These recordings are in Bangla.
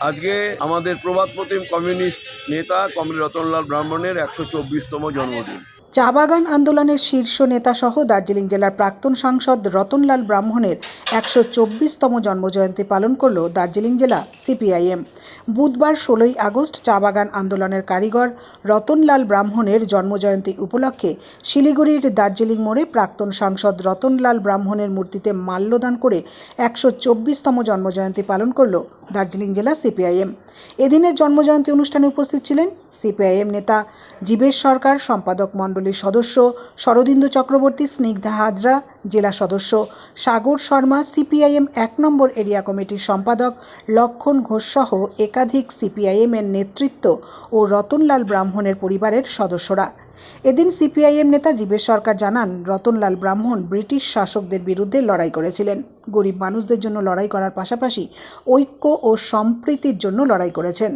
আজকে আমাদের প্রবাদ প্রতিম কমিউনিস্ট নেতা কমরেড রতনলাল ব্রাহ্মণের ১২৪তম জন্মদিন। চা বাগান আন্দোলনের শীর্ষ নেতাসহ দার্জিলিং জেলার প্রাক্তন সাংসদ রতনলাল ব্রাহ্মণের ১২৪তম জন্মজয়ন্তী পালন করল দার্জিলিং জেলা সিপিআইএম। বুধবার ১৬ই আগস্ট চা বাগান আন্দোলনের কারিগর রতনলাল ব্রাহ্মণের জন্মজয়ন্তী উপলক্ষে শিলিগুড়ির দার্জিলিং মোড়ে প্রাক্তন সাংসদ রতনলাল ব্রাহ্মণের মূর্তিতে মাল্যদান করে ১২৪তম জন্মজয়ন্তী পালন করল দার্জিলিং জেলা সিপিআইএম। এদিনের জন্মজয়ন্তী অনুষ্ঠানে উপস্থিত ছিলেন সিপিআইএম নেতা জীবেশ সরকার, সম্পাদক মণ্ডলীর সদস্য শরদিন্দু চক্রবর্তী, স্নিগ্ধা হাজরা, জেলা সদস্য সাগর শর্মা, সিপিআইএম ১ নম্বর এরিয়া কমিটির সম্পাদক লক্ষণ ঘোষ সহ একাধিক সিপিআইএমের নেতৃত্ব ও রতনলাল ব্রাহ্মণের পরিবারের সদস্যরা। এদিন সিপিআইএম নেতা জীবেশ সরকার জানান, রতনলাল ব্রাহ্মণ ব্রিটিশ শাসকদের বিরুদ্ধে লড়াই করেছিলেন। গরিব মানুষদের জন্য লড়াই করার পাশাপাশি ঐক্য ও সম্প্রীতির জন্য লড়াই করেছেন।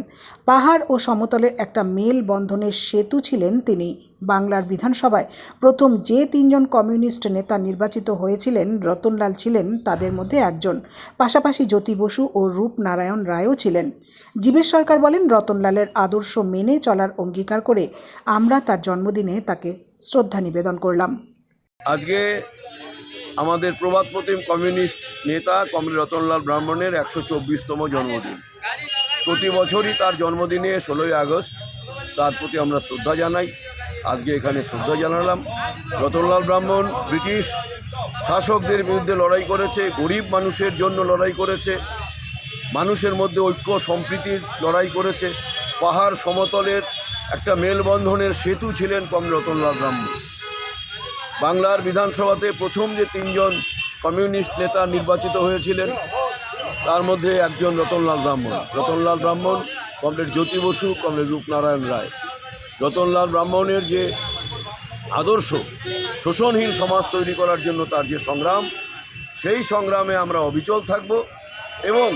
পাহাড় ও সমতলের একটা মেল বন্ধনের সেতু ছিলেন তিনি। বাংলার বিধানসভায় প্রথম যে ৩ জন কমিউনিস্ট নেতা নির্বাচিত হয়েছিলেন, রতনলাল ছিলেন তাদের মধ্যে একজন। পাশাপাশি জ্যোতি বসু ও রূপনারায়ণ রায়ও ছিলেন। জীবেশ সরকার বলেন, রতনলালের আদর্শ মেনে চলার অঙ্গীকার করে আমরা তার জন্মদিনে তাকে শ্রদ্ধা নিবেদন করলাম। আজকে আমাদের প্রবাদ প্রতিম কমিউনিস্ট নেতা কমরেড রতনলাল ব্রাহ্মণের ১২৪তম জন্মদিন। প্রতি বছরই তার জন্মদিনে ১৬ই আগস্ট তার প্রতি আমরা শ্রদ্ধা জানাই। আজকে এখানে শ্রদ্ধা জানালাম। রতনলাল ব্রাহ্মণ ব্রিটিশ শাসকদের বিরুদ্ধে লড়াই করেছে, গরিব মানুষের জন্য লড়াই করেছে, মানুষের মধ্যে ঐক্য সম্প্রীতির লড়াই করেছে। পাহাড় সমতলের একটা মেলবন্ধনের সেতু ছিলেন কমরেড রতনলাল ব্রাহ্মণ। বাংলার বিধানসভাতে প্রথম যে ৩ জন কমিউনিস্ট নেতা নির্বাচিত হয়েছিলেন, তার মধ্যে একজন রতনলাল ব্রাহ্মণ। রতনলাল ব্রাহ্মণ, কমরেড জ্যোতি বসু, কমরেড রূপনারায়ণ রায়। রতনলাল ব্রাহ্মণের যে আদর্শ, শোষণহীন সমাজ তৈরি করার জন্য তার যে সংগ্রাম, সেই সংগ্রামে আমরা অবিচল থাকব এবং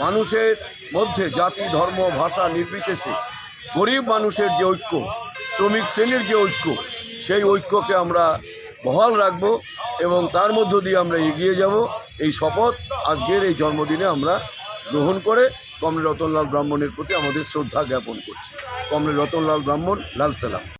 মানুষের মধ্যে জাতি, ধর্ম, ভাষা নির্বিশেষে গরিব মানুষের যে ঐক্য, শ্রমিক শ্রেণীর যে ঐক্য, সেই ঐক্যকে আমরা বহাল রাখব এবং তার মধ্য দিয়ে আমরা এগিয়ে যাব। এই শপথ আজকের এই জন্মদিনে আমরা গ্রহণ করে কমরেড রতনলাল ব্রাহ্মণের প্রতি আমাদের শ্রদ্ধা জ্ঞাপন করছি। কমরেড রতনলাল ব্রাহ্মণ, লাল সালাম।